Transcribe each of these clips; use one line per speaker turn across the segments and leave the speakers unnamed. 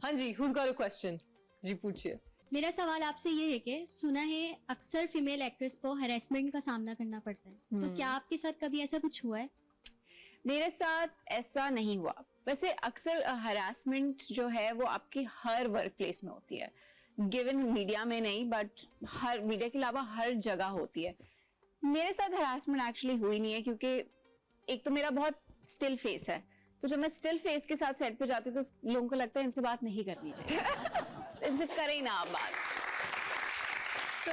हाँ जी, who's got a question? जी पूछिए।
मेरा सवाल आपसे ये है कि सुना है अक्सर फीमेल एक्ट्रेस को हैरेसमेंट का सामना करना पड़ता है, तो क्या आपके साथ कभी ऐसा कुछ हुआ है?
मेरे साथ ऐसा नहीं हुआ। वैसे अक्सर हरासमेंट जो है वो आपकी हर वर्क प्लेस में होती है, गिवन मीडिया में नहीं बट हर मीडिया के अलावा हर जगह होती है। मेरे साथ हरासमेंट एक्चुअली हुई नहीं है क्योंकि एक तो मेरा बहुत स्टिल फेस है, तो जब मैं स्टिल फेस के साथ सेट पे जाती हूँ तो लोगों को लगता है इनसे बात नहीं करनी चाहिए इनसे करें ना आप बात। सो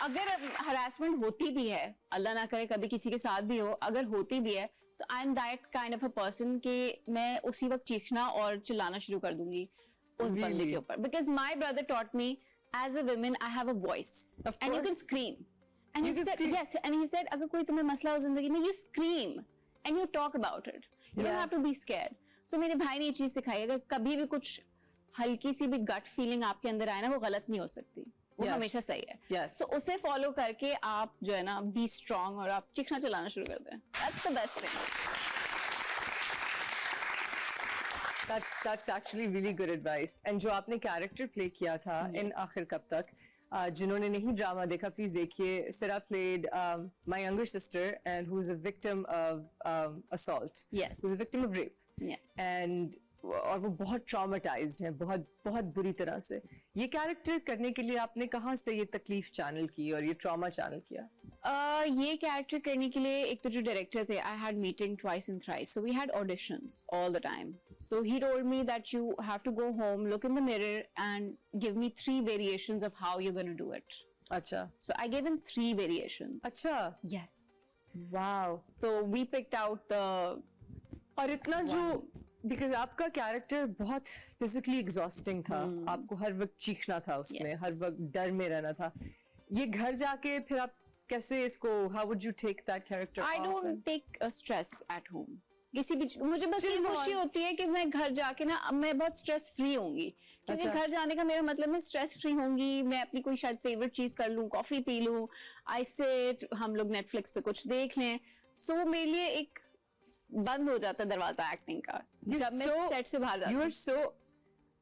अगर हरासमेंट होती भी है, अल्लाह ना करे कभी किसी के साथ भी हो, अगर होती भी है तो I am that kind of a person कि मैं उसी वक्त चीखना और चिल्लाना शुरू कर दूंगी उस बंदे के ऊपर, because my brother taught me as a woman I have a voice and you can scream and he said yes and he said अगर कोई तुम्हें मसला हो जिंदगी में you scream and you talk about it, you don't have to be scared. So मेरे भाई ने ये चीज सिखाई, अगर कभी भी कुछ हल्की सी भी गट फीलिंग आपके अंदर आए ना वो गलत नहीं हो सकती, वो हमेशा सही है। सो उसे फॉलो करके आप जो है ना बी स्ट्रांग और आप चीखना चलाना शुरू कर दें, that's the best thing.
That's actually really good advice. And जो आपने कैरेक्टर प्ले किया था इन आखिर कब तक, जिन्होंने नहीं ड्रामा देखा प्लीज देखिए। Sira played my younger sister and who is a victim of assault.
Yes.
Who's a victim of rape.
Yes.
And और वो बहुत ट्रॉमेटाइज्ड है, बहुत बहुत बुरी तरह से। ये कैरेक्टर करने के लिए आपने कहाँ से ये तकलीफ चैनल की और ये ट्रॉमा चैनल किया?
ये कैरेक्टर करने के लिए एक तो जो डायरेक्टर थे, I had meeting twice and thrice, so we had auditions all the time. So he told me that you have to go home, look in the mirror and give me 3 variations of how you gonna do it.
अच्छा।
So I give him 3 variations.
अच्छा।
Yes.
Wow.
So we picked out the,
और इतना जो because आपका character बहुत physically exhausting था, आपको हर वक्त चीखना था उसमें, हर वक्त डर में रहना था। ये घर जाके फिर आप कैसे इसको, how would you take that character?
I don't take stress at home किसी भी, मुझे बस ये खुशी होती है कि मैं घर जाके ना अब मैं बहुत स्ट्रेस फ्री होंगी, क्योंकि घर जाने का मेरा मतलब मैं स्ट्रेस फ्री होंगी, मैं अपनी कोई शायद फेवरेट चीज कर लूं, कॉफी पी लूं, आई सिट, हम लोग नेटफ्लिक्स पे कुछ देख लें। सो मेरे लिए एक बंद हो जाता है दरवाजा एक्टिंग का जब मैं सेट से बाहर जाती हूँ।
You are so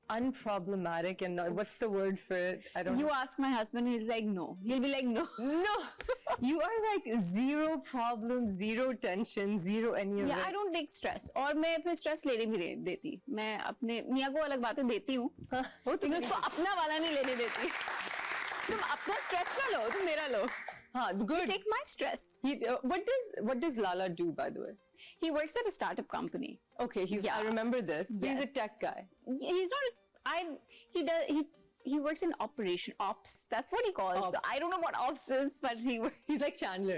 unproblematic and not, what's the word for it? I don't know.
You ask my husband, he's like no. He'll be like no.
No. You are like zero problem, zero tension, zero any of
Yeah,
it.
I don't take stress. और मैं फिर stress लेने भी नहीं देती। मैं अपने मियाँ को अलग बातें देती हूँ, लेकिन उसको अपना वाला नहीं लेने देती। तुम अपना स्ट्रेस ना लो, तुम मेरा लो।
हाँ, good.
Take my stress.
What does Lala do, by the way?
He works at a startup company.
Okay, I remember this.
Yes.
He's a tech guy.
He's not. He works in ops. That's what he calls.
Ops.
So I don't know what ops is, but
He's like Chandler.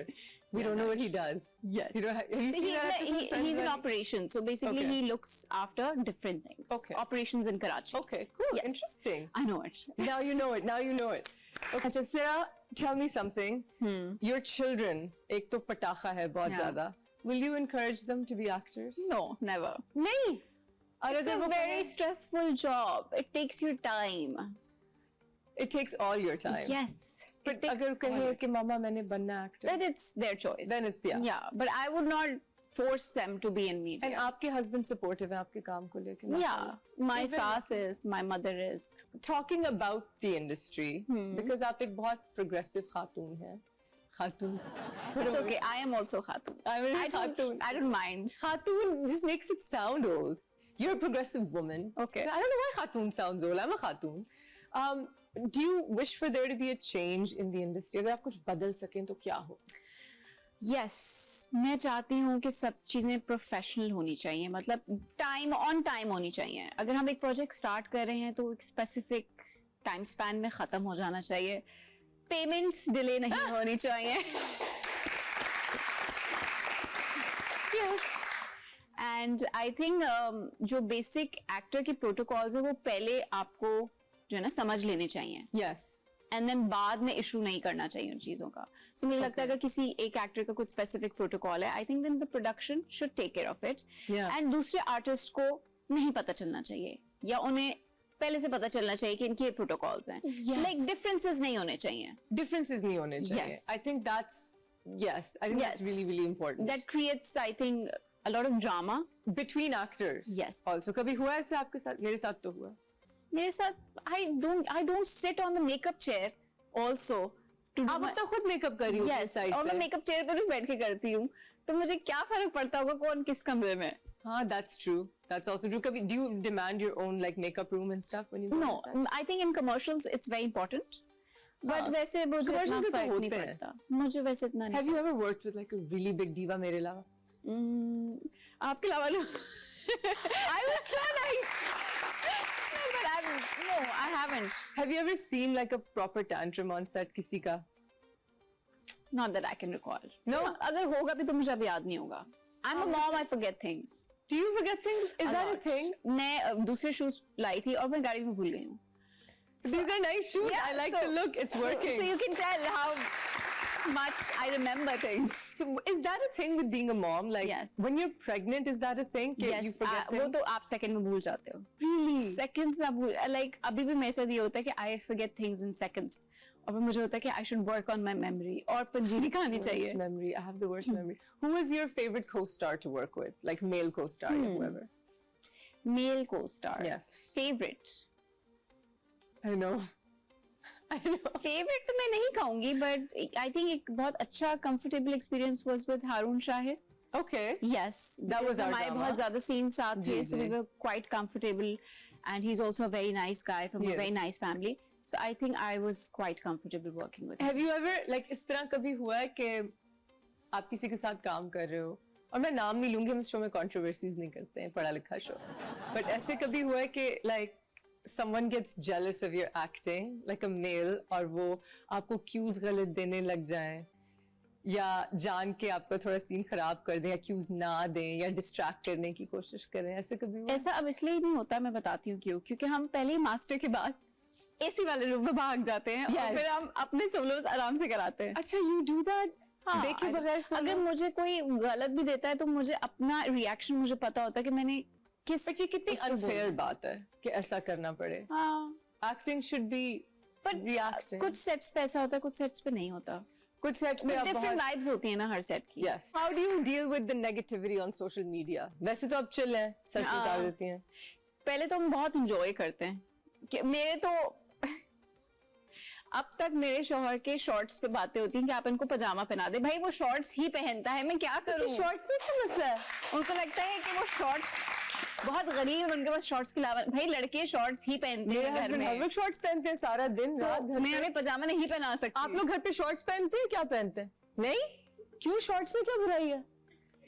We don't know what he does.
Yes.
You have you seen that episode?
He's in operations. So basically, he looks after different things.
Okay.
Operations in Karachi.
Okay, cool.
Yes.
Interesting.
I know it.
Now you know it. Now you know it. Okay, अच्छा, Sira, tell me something. Your children, एक तो पटाखा है बहुत ज़्यादा. Will you encourage them to be actors?
No, never.
नहीं.
It's a very stressful job. It takes your time.
It takes all your time.
Yes.
But अगर कहे कि मामा मैंने बनना actor.
Then it's their choice.
Then it's
Yeah, but I would not force them to be in media.
And आपके husband supportive हैं आपके काम को लेके?
Yeah, my sass is, my mother is.
Talking about the industry, because आप एक बहुत progressive खातून हैं. Khatun.
It's okay. I am also Khatun. I don't mind.
Khatun just makes it sound old. You're a progressive woman.
Okay.
I don't know why Khatun sounds old. I'm a Khatun. Do you wish for there to be a change in the industry? अगर आप कुछ बदल सकें तो क्या हो?
Yes, मैं चाहती हूँ कि सब चीजें प्रोफेशनल होनी चाहिए, मतलब टाइम ऑन टाइम होनी चाहिए। अगर हम एक प्रोजेक्ट स्टार्ट कर रहे हैं तो एक स्पेसिफिक टाइम स्पैन में खत्म हो जाना चाहिए, पेमेंट्स डिले नहीं होनी चाहिए। Yes. And I think जो बेसिक एक्टर के प्रोटोकॉल्स है वो पहले आपको जो है ना समझ लेने चाहिए।
Yes.
एंड देन बाद में इशू नहीं करना चाहिए उन चीजों का। सो मुझे लगता है अगर किसी एक एक्टर का कुछ स्पेसिफिक प्रोटोकॉल है, I think then the production should take care of it. And दूसरे आर्टिस्ट को नहीं पता चलना चाहिए, या उन्हें पहले से पता चलना चाहिए कि इनके प्रोटोकॉल्स हैं। लाइक डिफरेंसेस नहीं होने चाहिए।
Differences नहीं होने चाहिए।
Yes.
I think that's really, really important.
That creates, I think, a lot of drama
between actors.
Yes.
Also, कभी हुआ ऐसे आपके साथ? मेरे साथ तो हुआ।
मेरे साथ I don't sit on the makeup chair also to do
आप
my-
अपना खुद मेकअप कर रही हो
yes,
साइड
और मैं
पे।
मेकअप चेयर पर भी बैठ के करती हूँ, तो मुझे क्या फर्क पड़ता होगा कौन किस कमरे में?
हाँ, that's true. That's also true. कभी do you demand your own like makeup room and stuff when you go
No,
on set?
I think in commercials it's very important. But
हाँ,
वैसे मुझे
commercials
इतना
में तो
फर्क नहीं
होते हैं।
पड़ता, मुझे वैसे इतना नहीं।
Have you ever worked with like a really big diva मेरे अलावा?
आपके अलावा no,
I was so nice.
no, I haven't.
Have you ever seen like a proper tantrum on set किसी का?
Not that I can recall.
No?
अगर होगा भी तो मुझे अब याद नहीं होगा. I'm a mom, I forget things.
Do you forget things? Is that a
lot.
thing?
मैं दूसरे शूज लाई थी और मैं गाड़ी में भूल गई हूँ.
These are nice shoes. I like the look. It's working.
So you can tell how much I remember things.
So is that a thing with being a mom? Like
Yes.
when you're pregnant, is that a thing? कि you forget
वो
things?
तो आप second में भूल जाते हो.
Really?
Seconds में आप भूल, like अभी भी मेरे साथ ये होता है कि I forget things in seconds. और फिर मुझे होता है कि I should work on my memory और पंजीरी कहानी
Worst
चाहिए.
memory. I have the worst memory. Who is your favorite co-star to work with? Like male co-star or whoever?
Male co-star.
Yes.
Favorite.
I know. I know.
Favourite तो मैं नहीं कहूंगी, but I think एक बहुत अच्छा comfortable experience was with Haroon Shahid.
Okay.
Yes,
That was our
हमारे
drama.
बहुत ज्यादा सीन्स साथ
जी,
थे, so we
ji.
were quite comfortable, and he's also a very nice guy from a
Yes.
very nice family. So I think I was quite comfortable working with him.
Have you ever like इस तरह कभी हुआ है कि आप किसी के साथ काम कर रहे हो और मैं नाम नहीं लूंगी, हम इस शो में कंट्रोवर्सीज नहीं करते हैं, पढ़ा लिखा शो, बट ऐसे कभी हुआ है कि like someone gets jealous of your acting like a male और वो आपको cues गलत देने लग जाएं या जान के आपका थोड़ा सीन खराब कर दें या cues ना दें या डिस्ट्रैक्ट करने की कोशिश करें, ऐसे कभी हुआ है?
ऐसा अब इसलिए नहीं होता, मैं बताती हूँ क्यों. क्योंकि हम पहले ही मास्टर के बाद एसी वाले रूम में भाग जाते हैं और
Yes.
फिर हम अपने सोलोस आराम से कराते हैं.
अच्छा, you do that?
हाँ,
देखे बगैर
अगर मुझे कोई गलत भी देता है तो मुझे अपना रिएक्शन मुझे पता होता है कि मैंने किस
बट ये कितनी
उसको बोला.
अनफेयर बात है कि ऐसा करना पड़े.
हाँ,
एक्टिंग शुड बी
पर
reacting.
कुछ सेट्स पे ऐसा होता है, कुछ सेट्स पे नहीं होता.
कुछ सेट में आप
डिफरेंट
बहुत
वाइब्स होती है ना हर सेट की.
Yes. How do you deal with the negativity on social media? वैसे तो आप chill हैं, सर से
हाँ.
उतार देती हैं.
पहले तो हम बहुत इंजॉय करते हैं कि मेरे तो अब तक मेरे शौहर के शॉर्ट्स पे बातें होती हैं कि आप इनको पजामा पहना दे. भाई वो शॉर्ट्स ही पहनता है, मैं क्या करूं?
शॉर्ट्स में क्या मसला है?
उनको लगता है कि वो शॉर्ट्स बहुत गरीब है, उनके पास शॉर्ट्स के अलावा. भाई लड़के शॉर्ट्स ही पहनते
मेरे
हैं घर
हस्बैंड हर
में,
वक्त शॉर्ट्स पहनते हैं सारा दिन रात घर
मैं
पे.
उन्हें पजामा नहीं पहना सकती.
आप लोग घर पे शॉर्ट्स पहनते हैं? क्या पहनते हैं? नहीं? क्यों शॉर्ट्स में क्या बुराई है?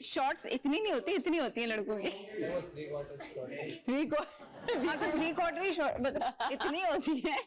शॉर्ट्स इतनी नहीं होती, इतनी होती है लड़कों की.
3 को
हाँ तो 3/4 ही शॉर्ट इतनी होती है.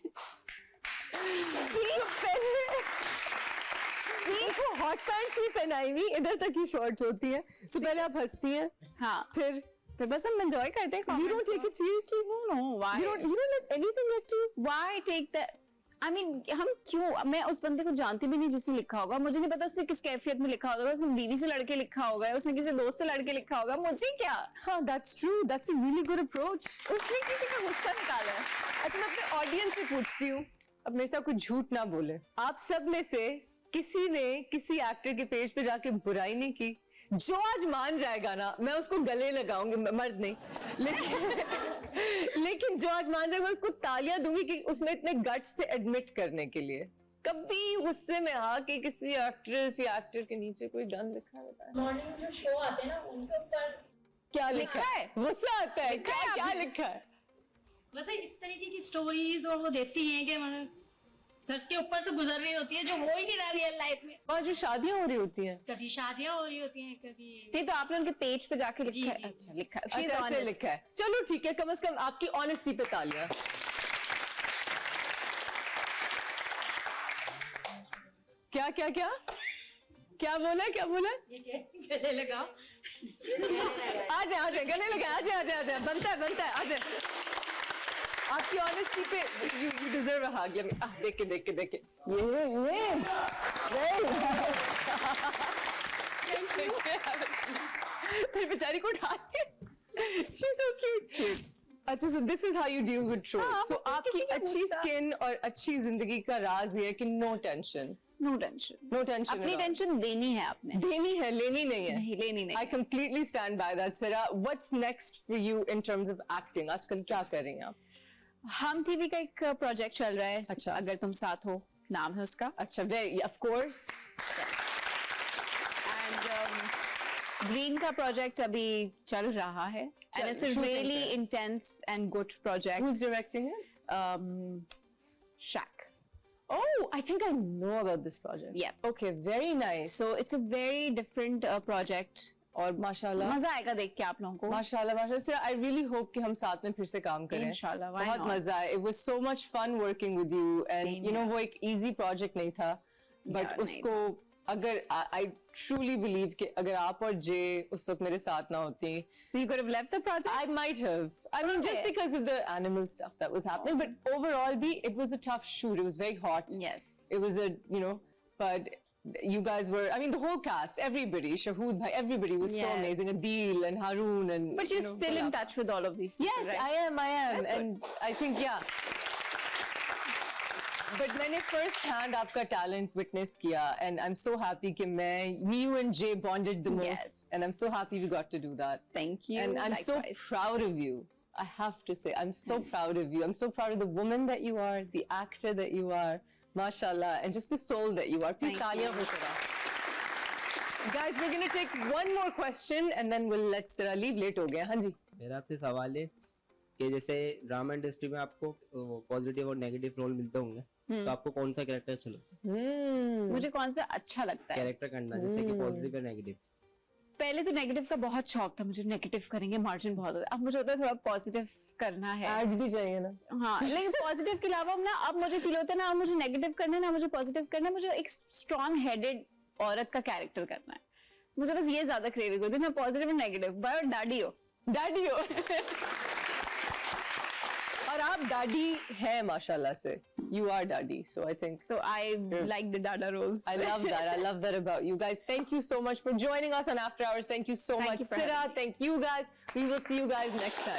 हॉट पैंट्स ही पहनाई हुई, इधर तक ही शॉर्ट्स होती हैं. तो पहले आप हंसती हैं,
हाँ,
फिर
बस हम एंजॉय करते हैं.
you don't take it seriously?
No, why?
You don't let anything get to you?
Why take that? I mean, हम क्यों? मैं उस बंदे को जानती भी नहीं जिसने लिखा होगा. मुझे नहीं पता उसने किस कैफियत में लिखा होगा. उसने बीवी से लड़के लिखा होगा, उसने किसी दोस्त से लड़के लिखा होगा. मुझे क्या?
हाँ, that's true. That's a really good approach.
उसने किसी का गुस्सा निकाला है.
अच्छा, मैं अपने ऑडियंस से पूछती हूँ, अब मेरे साथ कुछ झूठ ना बोले. आप सब में से किसी ने किसी एक्टर के पेज पे जाके बुराई नहीं की? जो आज मान जाएगा ना, मैं उसको गले लगाऊंगी, मर्द नहीं, लेकिन जो आज मान जाएगा मैं उसको तालियां दूंगी कि उसमें इतने गट्स थे एडमिट करने के लिए. कभी गुस्से में आके किसी एक्ट्रेस या एक्टर के नीचे कोई गन लिखा है?
मॉर्निंग जो शो आते हैं ना उनके ऊपर
क्या लिखा है? गुस्सा आता है?
लिखा है
क्या क्या
आपने?
लिखा है?
वैसे इस तरीके की स्टोरीज और वो देती हैं कि मतलब सर के ऊपर से गुजर रही होती है जो हो ही नहीं रहा रियल लाइफ में.
वहाँ जो शादियां हो रही होती हैं,
कभी शादियां हो रही होती हैं, कभी
नहीं तो आपने उनके पेज पे जाके लिखा है.
जी.
अच्छा लिखा है. She is
अच्छा, ऐसे
honest.
लिखा है. चलो ठीक है, कम से कम आपकी ऑनेस्टी पे तालियां. क्या क्या क्या क्या बोला, क्या बोला?
ये गले लगाओ.
आ जाए गले लगे, आ जाए बनता है आ जाए. आपकी ऑनेस्टी पे you deserve a hug. Let me देख के ये मेरी बेचारी को उठा के. She's so cute. अच्छा, so this is how you deal with trolls.
हाँ,
So
मतलब
आपकी
किसी का
अच्छी
गुस्सा-
स्किन और अच्छी जिंदगी का राज ये है कि no tension.
No tension.
No tension.
अपनी
at all.
टेंशन देनी है आपने.
देनी है, लेनी नहीं है.
नहीं लेनी नहीं.
I completely stand by that, Sarah. What's next for you in terms of acting? आजकल क्या कर रही हैं आप?
हम टीवी का एक प्रोजेक्ट चल रहा है,
अच्छा।
अगर तुम साथ हो, नाम है उसका।
अच्छा, of course.
एंड ग्रीन का प्रोजेक्ट अभी चल रहा है, and it's a
shooting
really
pay.
Intense and good project.
Who's directing it?
Shaq.
Oh, I think I know about this project.
Yeah.
Okay, very nice.
So it's a very different project, और
माशाल्लाह,
मजा आएगा देख के आप लोगों को।
माशाल्लाह, माशाल्लाह. Sir, I really hope कि हम साथ में फिर से काम करें.
इंशाल्लाह, why
बहुत
not?
मजा आया. It was so much fun working with you, and
Same
you know
here.
वो एक easy project नहीं था, but
Yeah, नहीं
उसको अगर I truly believe कि अगर आप और Jay उस वक्त मेरे साथ ना होती,
So you could have left the project.
I might have. I mean, just
Okay.
because of the animal stuff that was happening, but overall, it was a tough shoot. It was very hot.
Yes.
It was but you guys were, I mean, the whole cast, everybody, Shahood bhai, everybody was so
Yes.
amazing. Adil and Haroon and.
But you're still in
Bala.
touch with all of these people,
Yes,
right?
I am.
That's good.
And I think, yeah. But मैंने first hand आपका talent witness किया, and I'm so happy कि you and Jay bonded the most,
Yes.
and I'm so happy we got to do that.
Thank you.
And I'm so
Likewise.
proud of you. I have to say, I'm so proud of you. I'm so proud of the woman that you are, the actor that you are, mashallah, and just the soul that you are. Please,
Thank
taaliyan
you.
for Sira. Guys, we're going to take one more question and then we'll let Sira leave. Late हो गया. हाँ जी.
मेरा आपसे सवाल है कि जैसे drama industry में आपको पॉजिटिव और नेगेटिव रोल मिलते होंगे, तो आपको कौन सा कैरेक्टर चलो
मुझे कौन सा अच्छा लगता है?
कैरेक्टर करना, जैसे कि पॉजिटिव या नेगेटिव?
पहले तो नेगेटिव का बहुत शौक था मुझे, नेगेटिव करेंगे मार्जिन बहुत होता है। अब मुझे होता है थोड़ा पॉजिटिव करना है।
आज भी चाहिए ना.
हाँ, लेकिन पॉजिटिव के अलावा ना अब मुझे फील होता है ना, अब मुझे नेगेटिव करना है ना मुझे पॉजिटिव करना है, मुझे एक स्ट्रॉन्ग हेडेड औरत का कैरेक्टर करना है। मुझे बस ये ज्यादा क्रेविंग होती है ना, पॉजिटिव और नेगेटिव। बाय डैडी हो,
डैडी हो. और आप डैडी हैं माशाल्लाह से. You are daddy, so I think.
so I like the dada roles.
I love that. I love that about you guys. Thank you so much for joining us on After Hours. Thank you so
Thank
much,
you for
Sira.
having me.
Thank you guys. We will see you guys next time.